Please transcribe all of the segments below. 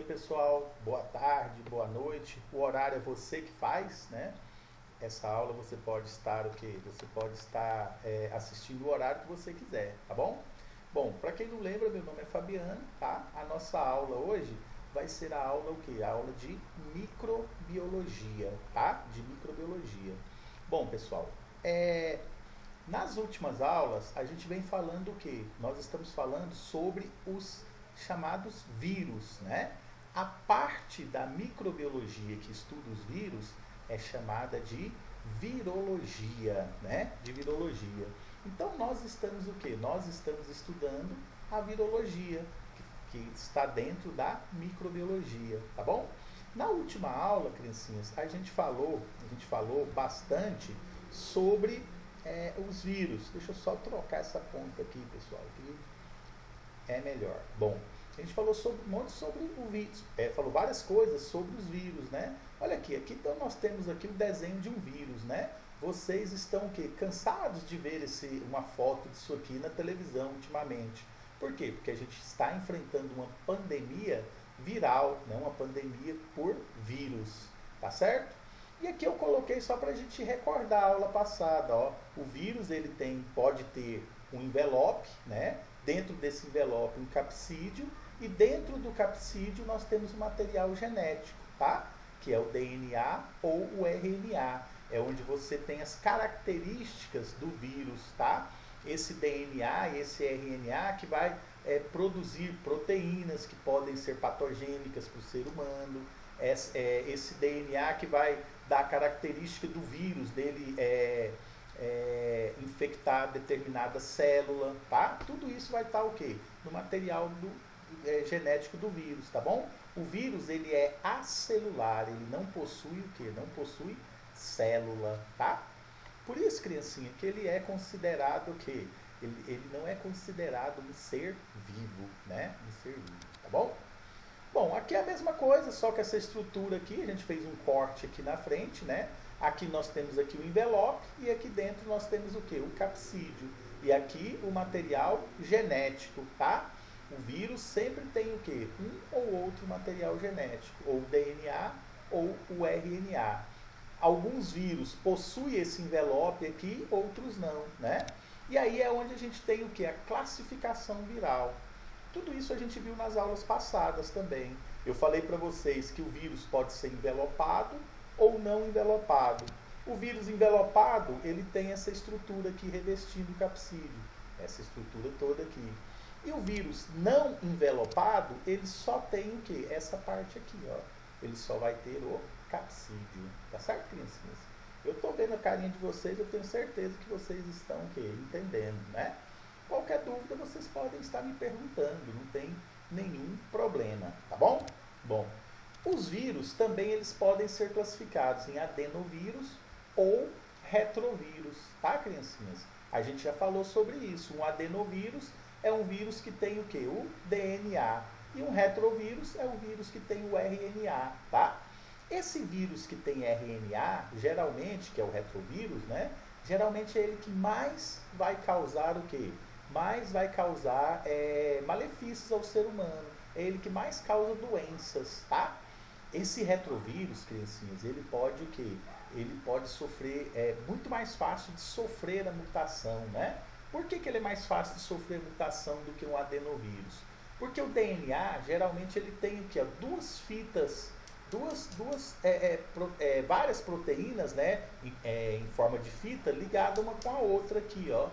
pessoal, boa tarde, boa noite. O horário é você que faz, né? Essa aula você pode estar o quê? Você pode estar assistindo o horário que você quiser, tá bom? Bom, para quem não lembra, meu nome é Fabiano, tá? A nossa aula hoje vai ser a aula o quê? A aula de microbiologia, tá? De microbiologia. Bom, pessoal, nas últimas aulas a gente vem falando o quê? Nós estamos falando sobre os chamados vírus, né? A parte da microbiologia que estuda os vírus é chamada de virologia, né? De virologia. Então nós estamos o quê? Nós estamos estudando a virologia, que está dentro da microbiologia, tá bom? Na última aula, criancinhas, a gente falou bastante sobre os vírus. Deixa eu só trocar essa ponta aqui, pessoal, que é melhor. Bom, a gente falou um monte sobre o vírus, falou várias coisas sobre os vírus, né? Olha aqui então nós temos aqui o desenho de um vírus, né? Vocês estão o quê? Cansados de ver uma foto disso aqui na televisão ultimamente. Por quê? Porque a gente está enfrentando uma pandemia viral, né? Uma pandemia por vírus, tá certo? E aqui eu coloquei só para a gente recordar a aula passada, ó. O vírus ele pode ter um envelope, né? Dentro desse envelope um capsídeo, e dentro do capsídeo nós temos o material genético, tá? Que é o DNA ou o RNA. É onde você tem as características do vírus, tá? Esse DNA e esse RNA que vai produzir proteínas que podem ser patogênicas para o ser humano. Esse DNA que vai dar a característica do vírus, dele infectar determinada célula, tá? Tudo isso vai estar o quê? No material genético do vírus, tá bom? O vírus, ele é acelular, ele não possui o quê? Não possui célula, tá? Por isso, criancinha, que ele é considerado o quê? Ele não é considerado um ser vivo, né? Um ser vivo, tá bom? Bom, aqui é a mesma coisa, só que essa estrutura aqui, a gente fez um corte aqui na frente, né? Aqui nós temos aqui o envelope e aqui dentro nós temos o quê? O capsídeo. E aqui o material genético, tá? O vírus sempre tem o quê? Um ou outro material genético, ou o DNA ou o RNA. Alguns vírus possuem esse envelope aqui, outros não, né? E aí é onde a gente tem o quê? A classificação viral. Tudo isso a gente viu nas aulas passadas também. Eu falei para vocês que o vírus pode ser envelopado ou não envelopado. O vírus envelopado, ele tem essa estrutura aqui revestindo o capsídeo. Essa estrutura toda aqui. E o vírus não envelopado, ele só tem o quê? Essa parte aqui, ó. Ele só vai ter o capsídeo. Tá certo, criancinhas? Eu estou vendo a carinha de vocês, eu tenho certeza que vocês estão o quê? Entendendo, né? Qualquer dúvida vocês podem estar me perguntando, não tem nenhum problema, tá bom? Bom, os vírus também eles podem ser classificados em adenovírus ou retrovírus, tá, criancinhas? A gente já falou sobre isso. Um adenovírus é um vírus que tem o quê? O DNA. E um retrovírus é um vírus que tem o RNA, tá? Esse vírus que tem RNA, geralmente, que é o retrovírus, né? Geralmente é ele que mais vai causar o quê? Mais vai causar malefícios ao ser humano. É ele que mais causa doenças, tá? Esse retrovírus, criancinhas, ele pode o quê? Ele pode sofrer, muito mais fácil de sofrer a mutação, né? Por que ele é mais fácil de sofrer mutação do que um adenovírus? Porque o DNA, geralmente, ele tem o quê? Duas fitas, várias proteínas, né? Em forma de fita, ligada uma com a outra aqui, ó.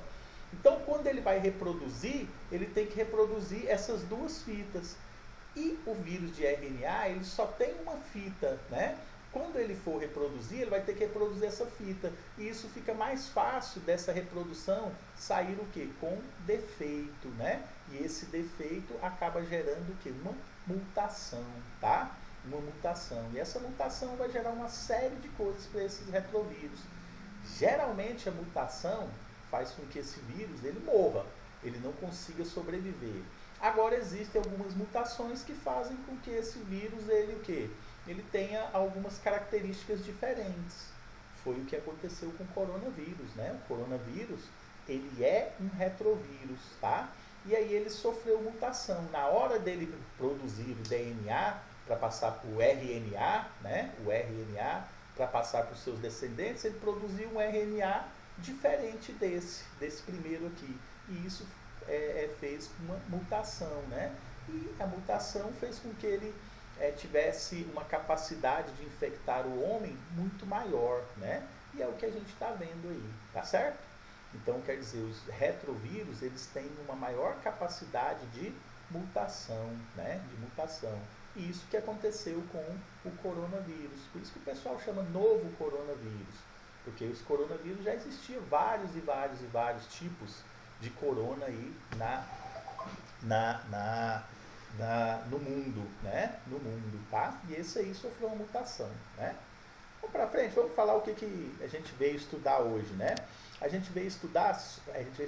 Então, quando ele vai reproduzir, ele tem que reproduzir essas duas fitas. E o vírus de RNA, ele só tem uma fita, né? Quando ele for reproduzir, ele vai ter que reproduzir essa fita. E isso fica mais fácil dessa reprodução sair o quê? Com defeito, né? E esse defeito acaba gerando o quê? Uma mutação, tá? Uma mutação. E essa mutação vai gerar uma série de coisas para esses retrovírus. Geralmente a mutação faz com que esse vírus ele morra, ele não consiga sobreviver. Agora existem algumas mutações que fazem com que esse vírus ele o quê? Ele tenha algumas características diferentes. Foi o que aconteceu com o coronavírus, né? O coronavírus, ele é um retrovírus, tá? e aí ele sofreu mutação. Na hora dele produzir o DNA para passar para o RNA, né? O RNA para passar para os seus descendentes, ele produziu um RNA diferente desse primeiro aqui. E isso fez uma mutação, né? E a mutação fez com que ele tivesse uma capacidade de infectar o homem muito maior, né? E é o que a gente está vendo aí, tá certo? Então, quer dizer, os retrovírus, eles têm uma maior capacidade de mutação, né? De mutação. E isso que aconteceu com o coronavírus. Por isso que o pessoal chama novo coronavírus. Porque os coronavírus já existiam vários e vários e vários tipos de corona aí no mundo, né? No mundo, tá? E esse aí sofreu uma mutação, né? Vamos para frente, vamos falar o que a gente veio estudar hoje, né? A gente veio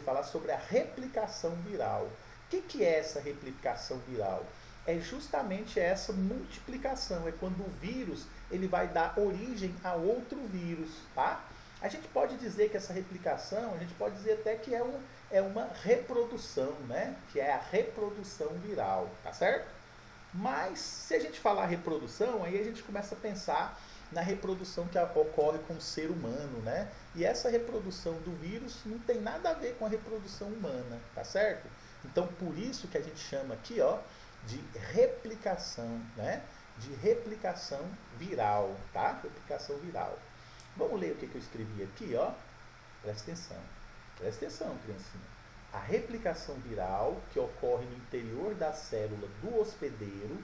falar sobre a replicação viral. O que é essa replicação viral? É justamente essa multiplicação, é quando o vírus ele vai dar origem a outro vírus, tá? A gente pode dizer que essa replicação, a gente pode dizer até que é uma reprodução, né? Que é a reprodução viral, tá certo? Mas, se a gente falar reprodução, aí a gente começa a pensar na reprodução que ocorre com o ser humano, né? E essa reprodução do vírus não tem nada a ver com a reprodução humana, tá certo? Então, por isso que a gente chama aqui, ó, de replicação, né? De replicação viral, tá? Replicação viral. Vamos ler o que eu escrevi aqui, ó. Presta atenção, criancinha. A replicação viral, que ocorre no interior da célula do hospedeiro,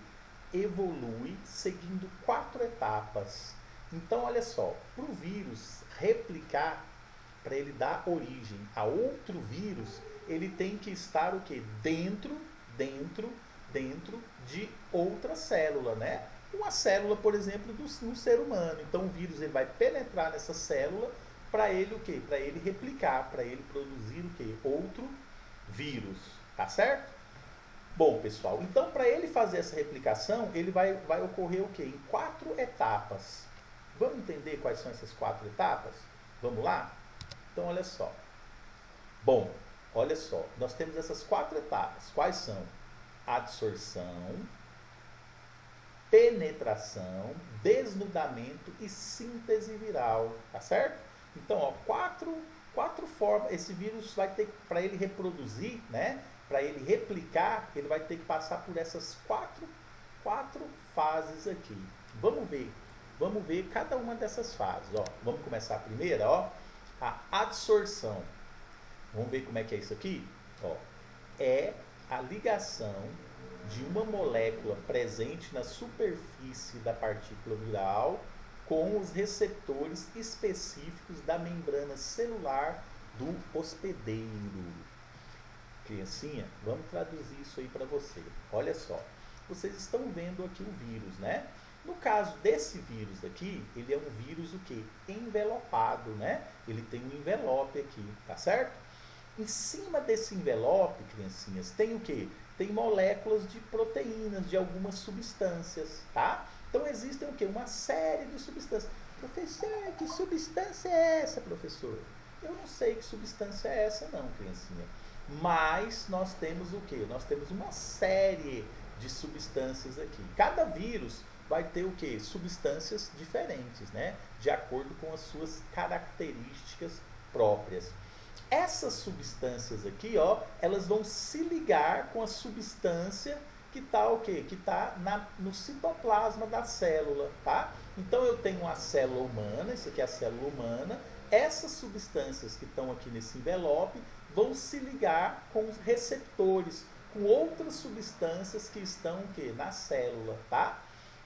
evolui seguindo 4 etapas. Então, olha só, para o vírus replicar, para ele dar origem a outro vírus, ele tem que estar o quê? Dentro de outra célula, né? Uma célula, por exemplo, no ser humano. Então, o vírus ele vai penetrar nessa célula para ele o quê? Para ele replicar, para ele produzir o quê? Outro vírus, tá certo? Bom, pessoal, então para ele fazer essa replicação, ele vai ocorrer o quê? Em 4 etapas. Vamos entender quais são essas 4 etapas? Vamos lá? Então, olha só. Bom, olha só, nós temos essas 4 etapas. Quais são? Adsorção, penetração, desnudamento e síntese viral, tá certo? Então, ó, quatro formas. Esse vírus vai ter, para ele reproduzir, né? Para ele replicar, ele vai ter que passar por essas quatro fases aqui. Vamos ver cada uma dessas fases. Ó. Vamos começar a primeira, ó, a adsorção. Vamos ver como é que é isso aqui? Ó, é a ligação de uma molécula presente na superfície da partícula viral com os receptores específicos da membrana celular do hospedeiro. Criancinha, vamos traduzir isso aí para você. Olha só, vocês estão vendo aqui o vírus, né? No caso desse vírus aqui, ele é um vírus o quê? Envelopado, né? Ele tem um envelope aqui, tá certo? Em cima desse envelope, criancinhas, tem o quê? Tem moléculas de proteínas, de algumas substâncias, tá? Então existem o quê? Uma série de substâncias. Professor, que substância é essa, professor? Eu não sei que substância é essa não, criancinha. Mas nós temos o quê? Nós temos uma série de substâncias aqui. Cada vírus vai ter o quê? Substâncias diferentes, né? De acordo com as suas características próprias. Essas substâncias aqui, ó, elas vão se ligar com a substância que está o quê? Que está no citoplasma da célula, tá? Então eu tenho a célula humana, isso aqui é a célula humana. Essas substâncias que estão aqui nesse envelope vão se ligar com os receptores, com outras substâncias que estão o quê? Na célula, tá?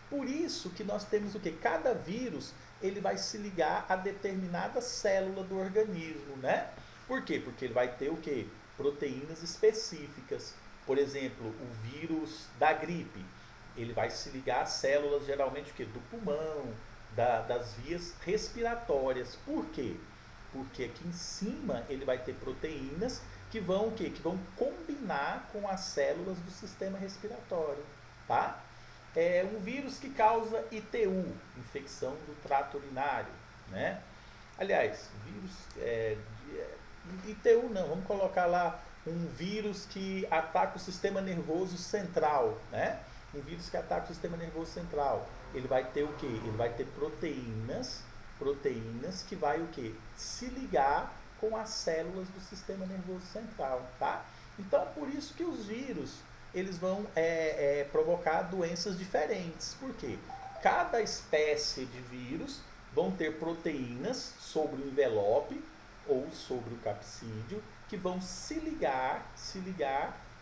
Por isso que nós temos o quê? Cada vírus, ele vai se ligar a determinada célula do organismo, né? Por quê? Porque ele vai ter o quê? Proteínas específicas. Por exemplo, o vírus da gripe, ele vai se ligar a células, geralmente, o quê? Do pulmão, das vias respiratórias. Por quê? Porque aqui em cima ele vai ter proteínas que vão o quê? Que vão combinar com as células do sistema respiratório, tá? É um vírus que causa ITU, infecção do trato urinário, né? Aliás, vírus ITU não, vamos colocar lá um vírus que ataca o sistema nervoso central, né? Um vírus que ataca o sistema nervoso central, ele vai ter o quê? Ele vai ter proteínas que vai o quê? Se ligar com as células do sistema nervoso central, tá? Então, por isso que os vírus, eles vão provocar doenças diferentes. Por quê? Cada espécie de vírus vão ter proteínas sobre o envelope ou sobre o capsídeo que vão se ligar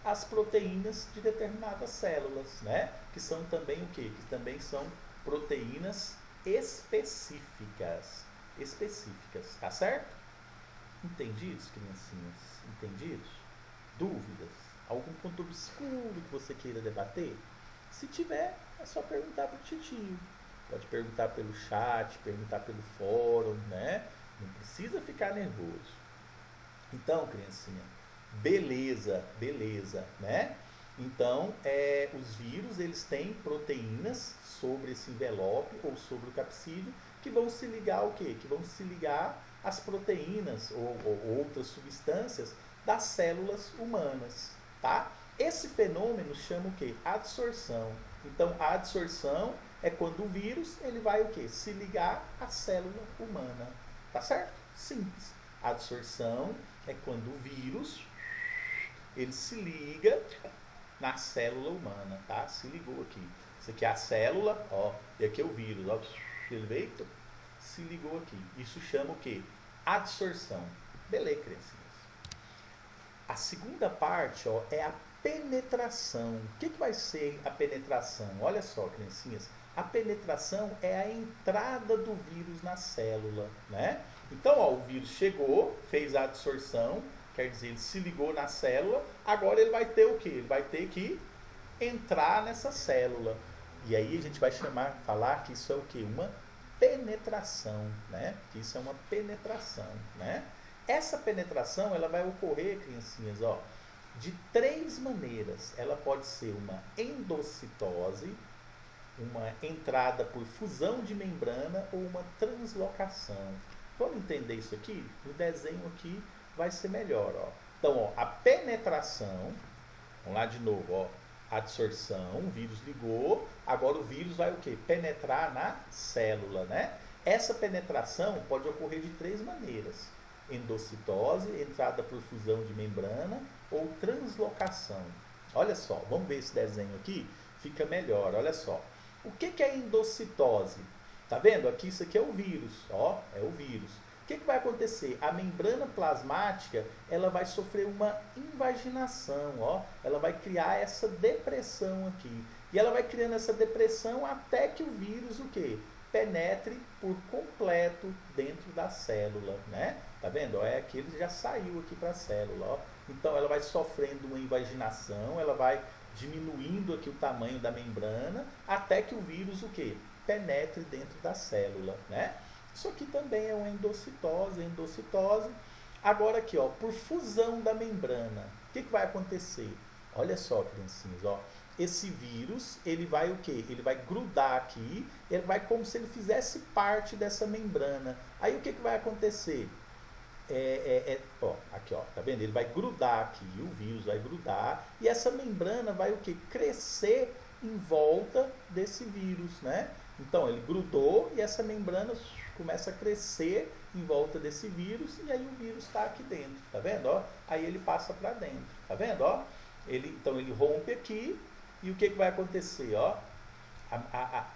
às proteínas de determinadas células, né? Que são também o quê? Que também são proteínas específicas, tá certo? Entendidos, criancinhas? Entendidos? Dúvidas? Algum ponto obscuro que você queira debater? Se tiver, é só perguntar para o titio. Pode perguntar pelo chat, perguntar pelo fórum, né? Não precisa ficar nervoso. Então, criancinha, beleza, né? Então, os vírus, eles têm proteínas sobre esse envelope ou sobre o capsídeo que vão se ligar ao quê? Que vão se ligar às proteínas ou outras substâncias das células humanas, tá? Esse fenômeno chama o quê? Adsorção. Então, a adsorção é quando o vírus, ele vai o quê? Se ligar à célula humana, tá certo? Simples. A adsorção é quando o vírus, ele se liga na célula humana, tá? Se ligou aqui. Isso aqui é a célula, ó, e aqui é o vírus, ó. Ele veio, se ligou aqui. Isso chama o quê? Adsorção. Beleza, criancinhas. A segunda parte, ó, é a penetração. O que vai ser a penetração? Olha só, criancinhas. A penetração é a entrada do vírus na célula, né? Então, ó, o vírus chegou, fez a adsorção, quer dizer, ele se ligou na célula, agora ele vai ter o quê? Ele vai ter que entrar nessa célula. E aí a gente vai falar que isso é o quê? Uma penetração, né? Que isso é uma penetração, né? Essa penetração, ela vai ocorrer, criancinhas, ó, de 3 maneiras. Ela pode ser uma endocitose, uma entrada por fusão de membrana ou uma translocação. Vamos entender isso aqui? No desenho aqui vai ser melhor, ó. Então, ó, a penetração, vamos lá de novo, ó, adsorção, o vírus ligou, agora o vírus vai o quê? Penetrar na célula, né? Essa penetração pode ocorrer de 3 maneiras. Endocitose, entrada por fusão de membrana ou translocação. Olha só, vamos ver esse desenho aqui, fica melhor, olha só. O que é endocitose? Tá vendo? Aqui isso aqui é o vírus, ó, é o vírus. O que vai acontecer? A membrana plasmática, ela vai sofrer uma invaginação, ó, ela vai criar essa depressão aqui. E ela vai criando essa depressão até que o vírus, o quê? Penetre por completo dentro da célula, né? Tá vendo? Ó, aqui ele já saiu aqui para a célula, ó. Então ela vai sofrendo uma invaginação, ela vai diminuindo aqui o tamanho da membrana, até que o vírus, o quê? Penetre dentro da célula, né? Isso aqui também é uma endocitose. Agora aqui, ó, por fusão da membrana, o que vai acontecer? Olha só, criancinhas, ó. Esse vírus, ele vai o quê? Ele vai grudar aqui, ele vai como se ele fizesse parte dessa membrana. Aí o que vai acontecer? Ó, aqui, ó, tá vendo? Ele vai grudar aqui, o vírus vai grudar, e essa membrana vai o quê? Crescer em volta desse vírus, né? Então, ele grudou e essa membrana começa a crescer em volta desse vírus, e aí o vírus está aqui dentro, tá vendo? Ó? Aí ele passa para dentro, tá vendo? Ó? Então ele rompe aqui, e o que vai acontecer? Ó?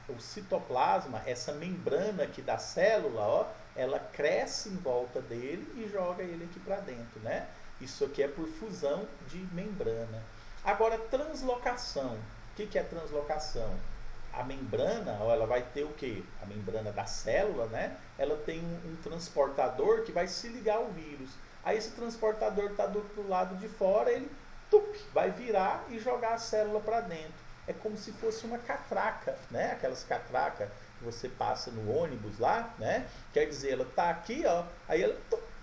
O citoplasma, essa membrana aqui da célula, ó, ela cresce em volta dele e joga ele aqui para dentro, né? Isso aqui é por fusão de membrana. Agora, translocação. O que é translocação? A membrana, ó, ela vai ter o quê? A membrana da célula, né? Ela tem um transportador que vai se ligar ao vírus. Aí esse transportador está do outro lado de fora, ele vai virar e jogar a célula para dentro. É como se fosse uma catraca, né? Aquelas catracas que você passa no ônibus lá, né? Quer dizer, ela está aqui, ó, aí ela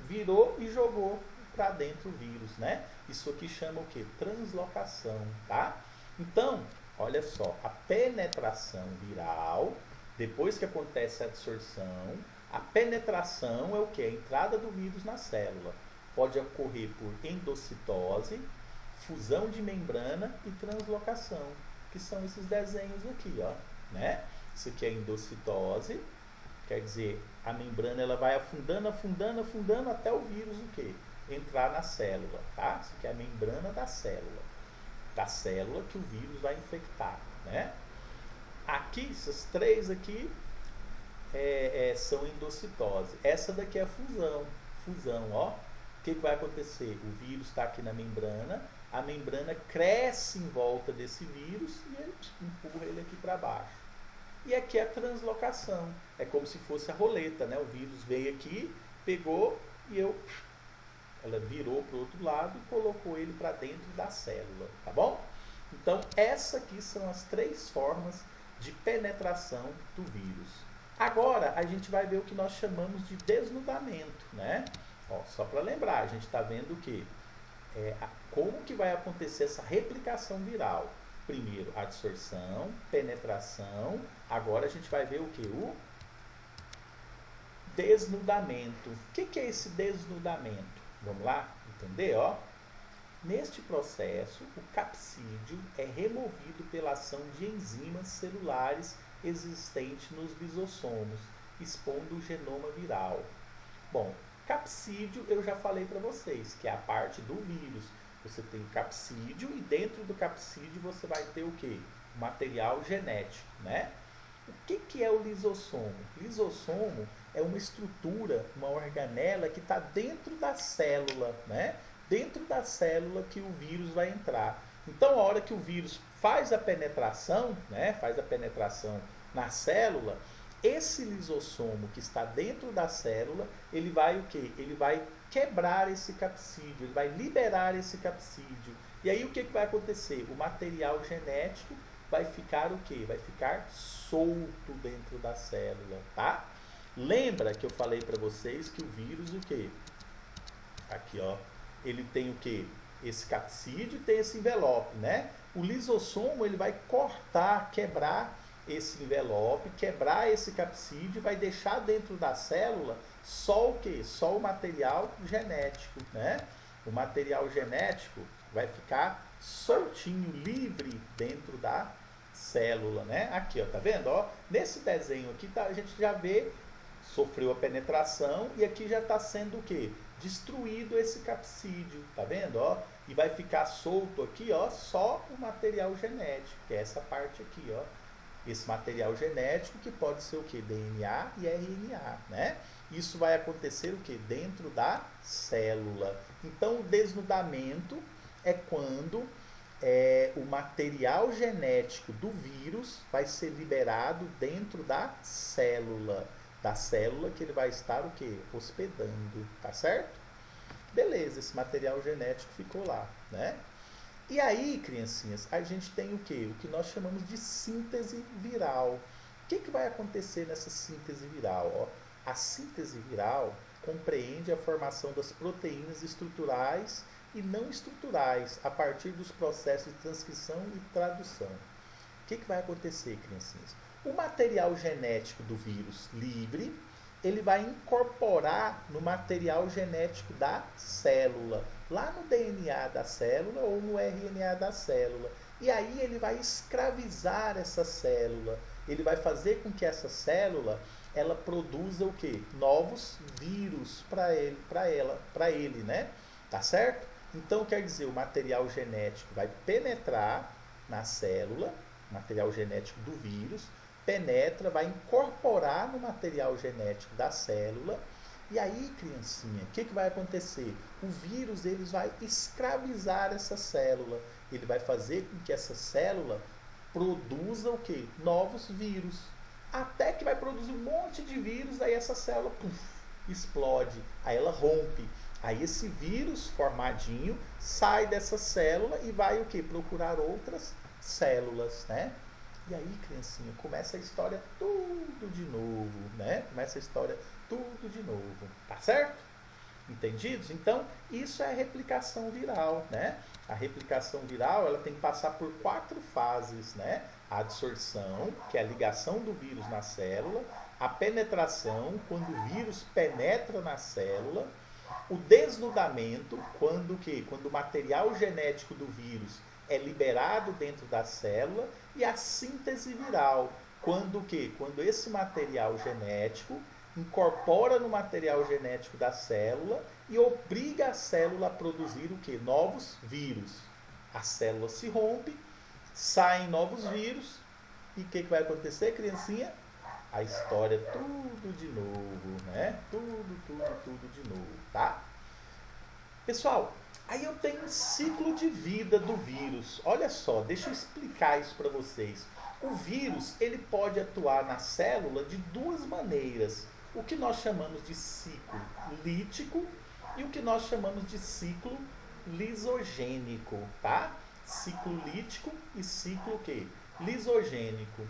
virou e jogou para dentro o vírus, né? Isso aqui chama o quê? Translocação, tá? Então, olha só, a penetração viral, depois que acontece a adsorção, a penetração é o quê? A entrada do vírus na célula. pode ocorrer por endocitose, fusão de membrana e translocação, que são esses desenhos aqui, ó, né? Isso aqui é endocitose, quer dizer, a membrana ela vai afundando, afundando, afundando até o vírus o quê? Entrar na célula, tá? Isso aqui é a membrana da célula que o vírus vai infectar, né? Aqui, essas três aqui são endocitose. Essa daqui é a fusão, ó. O que vai acontecer? O vírus está aqui na membrana, a membrana cresce em volta desse vírus e ele empurra ele aqui para baixo. E aqui é a translocação. É como se fosse a roleta, né? O vírus veio aqui, pegou e ela virou para o outro lado e colocou ele para dentro da célula, tá bom? Então, essas aqui são as três formas de penetração do vírus. Agora, a gente vai ver o que nós chamamos de desnudamento, né? Ó, só para lembrar, a gente está vendo o quê? Como que vai acontecer essa replicação viral? Primeiro, adsorção, penetração. Agora a gente vai ver o que? O desnudamento. O que é esse desnudamento? Vamos lá entender, ó. Neste processo, o capsídeo é removido pela ação de enzimas celulares existentes nos lisossomos, expondo o genoma viral. Bom, capsídeo eu já falei para vocês, que é a parte do vírus. Você tem o capsídeo e dentro do capsídeo você vai ter o quê? O material genético, né? O que é o lisossomo? Lisossomo é uma estrutura, uma organela que está dentro da célula, né? Dentro da célula que o vírus vai entrar. Então, a hora que o vírus faz a penetração, né? Faz a penetração na célula, esse lisossomo que está dentro da célula, ele vai o quê? Ele vai quebrar esse capsídeo, ele vai liberar esse capsídeo. E aí o que vai acontecer? O material genético vai ficar o quê? Vai ficar solto dentro da célula, tá? Lembra que eu falei para vocês que o vírus o quê? Aqui, ó, ele tem o quê? Esse capsídeo tem esse envelope, né? O lisossomo ele vai cortar, quebrar esse envelope, quebrar esse capsídeo, vai deixar dentro da célula só o quê? Só o material genético, né? O material genético vai ficar soltinho, livre dentro da célula, né? Aqui, ó, tá vendo? Ó, nesse desenho aqui a gente já vê, sofreu a penetração e aqui já está sendo o quê? Destruído esse capsídeo, tá vendo? Ó, e vai ficar solto aqui, ó, só o material genético, que é essa parte aqui, ó. Esse material genético que pode ser o que? DNA e RNA, né? Isso vai acontecer o que? Dentro da célula. Então, o desnudamento é quando o material genético do vírus vai ser liberado dentro da célula que ele vai estar o que? Hospedando, tá certo? Beleza, esse material genético ficou lá, né? E aí, criancinhas, a gente tem o quê? O que nós chamamos de síntese viral. O que vai acontecer nessa síntese viral? Ó, a síntese viral compreende a formação das proteínas estruturais e não estruturais a partir dos processos de transcrição e tradução. O que vai acontecer, criancinhas? O material genético do vírus livre, ele vai incorporar no material genético da célula, lá no DNA da célula ou no RNA da célula. E aí ele vai escravizar essa célula. Ele vai fazer com que essa célula ela produza o quê? Novos vírus para ele, né? Tá certo? Então quer dizer, o material genético vai penetrar na célula, material genético do vírus, penetra, vai incorporar no material genético da célula. E aí, criancinha, o que vai acontecer? O vírus ele vai escravizar essa célula. Ele vai fazer com que essa célula produza o quê? Novos vírus. Até que vai produzir um monte de vírus, aí essa célula explode, aí ela rompe. Aí esse vírus formadinho sai dessa célula e vai o quê? Procurar outras células, né? E aí, criancinha, começa a história tudo de novo, né? Começa a história tudo de novo, tá certo? Entendidos? Então, isso é a replicação viral, né? A replicação viral, ela tem que passar por 4 fases, né? A adsorção, que é a ligação do vírus na célula, a penetração, quando o vírus penetra na célula, O desnudamento, quando o material genético do vírus é liberado dentro da célula, e a síntese viral, quando esse material genético incorpora no material genético da célula e obriga a célula a produzir o que? Novos vírus. A célula se rompe, saem novos vírus, e o que vai acontecer, criancinha? A história tudo de novo, né? Tudo de novo, tá? Pessoal, aí eu tenho um ciclo de vida do vírus. Olha só, deixa eu explicar isso para vocês. O vírus, ele pode atuar na célula de duas maneiras. O que nós chamamos de ciclo lítico e o que nós chamamos de ciclo lisogênico, tá? Ciclo lítico e ciclo o quê? Lisogênico.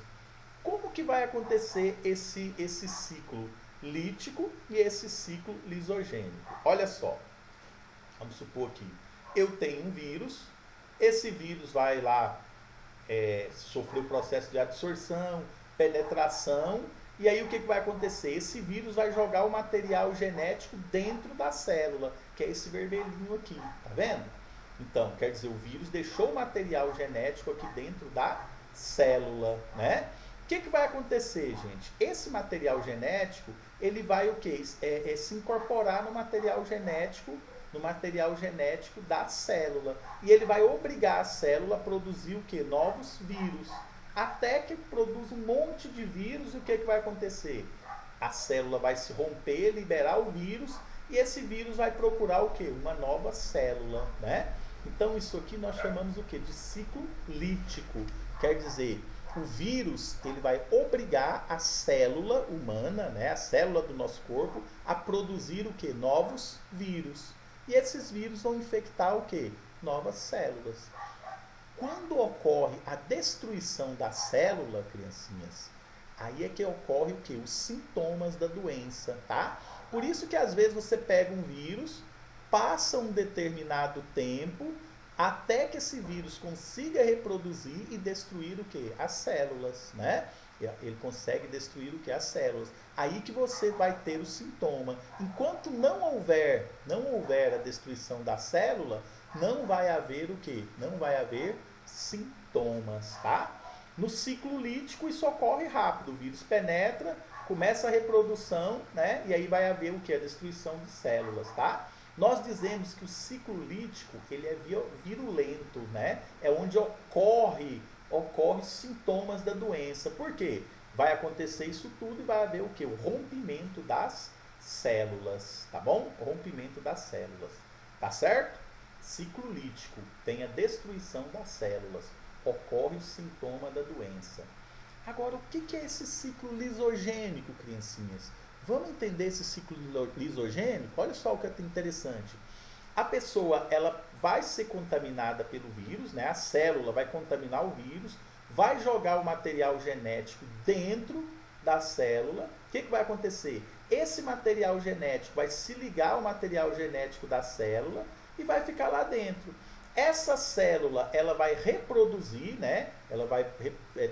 Como que vai acontecer esse ciclo lítico e esse ciclo lisogênico? Olha só, vamos supor que eu tenho um vírus, esse vírus vai lá sofrer o processo de absorção, penetração, e aí o que vai acontecer? Esse vírus vai jogar o material genético dentro da célula, que é esse vermelhinho aqui, tá vendo? Então, quer dizer, o vírus deixou o material genético aqui dentro da célula, né? O que vai acontecer, gente? Esse material genético, ele vai o quê? Se incorporar no material genético da célula. E ele vai obrigar a célula a produzir o quê? Novos vírus. Até que produz um monte de vírus, e o que vai acontecer? A célula vai se romper, liberar o vírus, e esse vírus vai procurar o quê? Uma nova célula, né? Então isso aqui nós chamamos o quê? De ciclo lítico. Quer dizer, o vírus, ele vai obrigar a célula humana, né, a célula do nosso corpo, a produzir o quê? Novos vírus. E esses vírus vão infectar o quê? Novas células. Quando ocorre a destruição da célula, criancinhas, aí é que ocorre o quê? Os sintomas da doença, tá? Por isso que às vezes você pega um vírus, passa um determinado tempo, até que esse vírus consiga reproduzir e destruir o quê? As células, né? Ele consegue destruir o que? As células. Aí que você vai ter o sintoma. Enquanto não houver a destruição da célula, não vai haver o quê? Não vai haver sintomas, tá? No ciclo lítico isso ocorre rápido. O vírus penetra, começa a reprodução, né? E aí vai haver o quê? A destruição de células, tá? Nós dizemos que o ciclo lítico, ele é virulento, né? É onde ocorre sintomas da doença. Por quê? Vai acontecer isso tudo e vai haver o quê? O rompimento das células, tá bom? O rompimento das células, tá certo? Ciclo lítico, tem a destruição das células, ocorre o sintoma da doença. Agora, o que é esse ciclo lisogênico, criancinhas? Vamos entender esse ciclo lisogênico? Olha só o que é interessante. A pessoa, ela vai ser contaminada pelo vírus, né? A célula vai contaminar o vírus, vai jogar o material genético dentro da célula. O que vai acontecer? Esse material genético vai se ligar ao material genético da célula e vai ficar lá dentro. Essa célula, ela vai reproduzir, né? Ela vai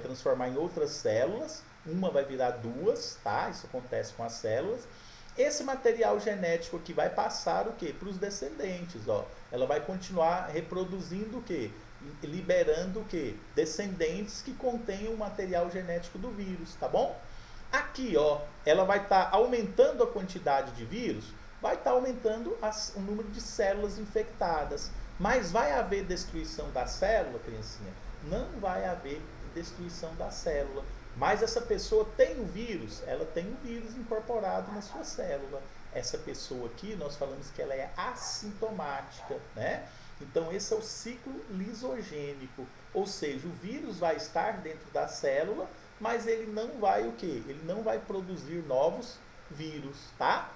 transformar em outras células. Uma vai virar duas, tá? Isso acontece com as células. Esse material genético aqui vai passar o quê? Para os descendentes, ó. Ela vai continuar reproduzindo o quê? Liberando o quê? Descendentes que contenham o material genético do vírus, tá bom? Aqui, ó, ela vai estar aumentando a quantidade de vírus, vai estar aumentando o número de células infectadas. Mas vai haver destruição da célula, criancinha? Não vai haver destruição da célula. Mas essa pessoa tem o vírus, ela tem o vírus incorporado na sua célula. Essa pessoa aqui, nós falamos que ela é assintomática, né? Então esse é o ciclo lisogênico, ou seja, o vírus vai estar dentro da célula, mas ele não vai o quê? Ele não vai produzir novos vírus, tá?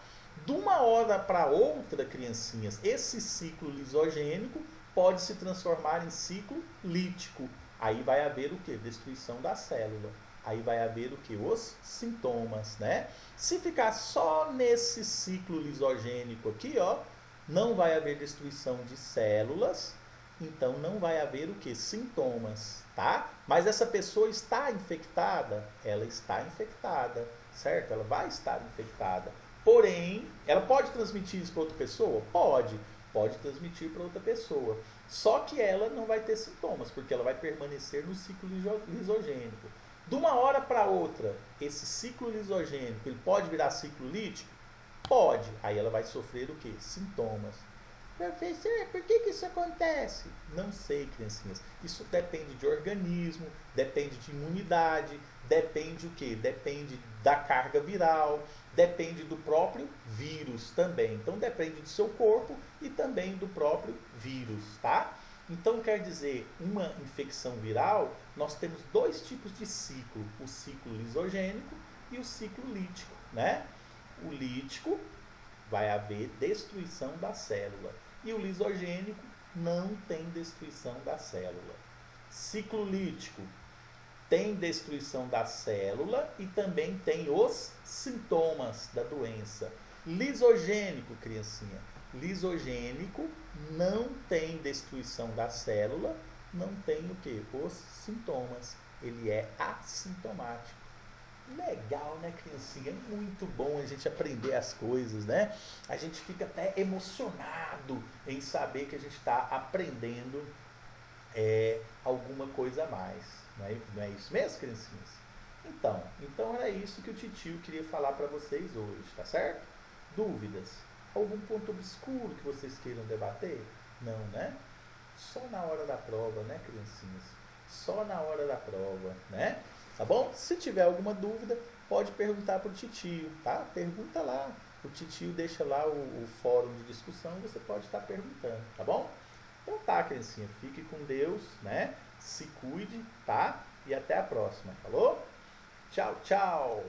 De uma hora para outra, criancinhas, esse ciclo lisogênico pode se transformar em ciclo lítico. Aí vai haver o quê? Destruição da célula. Aí vai haver o que? Os sintomas, né? Se ficar só nesse ciclo lisogênico aqui, ó, não vai haver destruição de células, então não vai haver o que? Sintomas, tá? Mas essa pessoa está infectada? Ela está infectada, certo? Ela vai estar infectada. Porém, ela pode transmitir isso para outra pessoa? Pode transmitir para outra pessoa. Só que ela não vai ter sintomas, porque ela vai permanecer no ciclo lisogênico. De uma hora para outra, esse ciclo lisogênico, ele pode virar ciclo lítico? Pode. Aí ela vai sofrer o quê? Sintomas. Professor, por que isso acontece? Não sei, criancinhas. Isso depende de organismo, depende de imunidade, depende o quê? Depende da carga viral, depende do próprio vírus também. Então depende do seu corpo e também do próprio vírus, tá? Então quer dizer, uma infecção viral, nós temos dois tipos de ciclo, o ciclo lisogênico e o ciclo lítico, né? O lítico vai haver destruição da célula e o lisogênico não tem destruição da célula. Ciclo lítico tem destruição da célula e também tem os sintomas da doença. Lisogênico, criancinha, lisogênico não tem destruição da célula, não tem o que? Os sintomas. Ele é assintomático. Legal, né, criancinha? É muito bom a gente aprender as coisas, né? A gente fica até emocionado em saber que a gente está aprendendo alguma coisa a mais. Não é isso mesmo, criancinhas? Então era isso que o titio queria falar para vocês hoje, tá certo? Dúvidas? Algum ponto obscuro que vocês queiram debater? Não, né? Só na hora da prova, né, criancinhas? Só na hora da prova, né? Tá bom? Se tiver alguma dúvida, pode perguntar para o titio, tá? Pergunta lá. O titio deixa lá o fórum de discussão, você pode estar perguntando, tá bom? Então tá, criancinha, fique com Deus, né? Se cuide, tá? E até a próxima, falou? Tchau, tchau!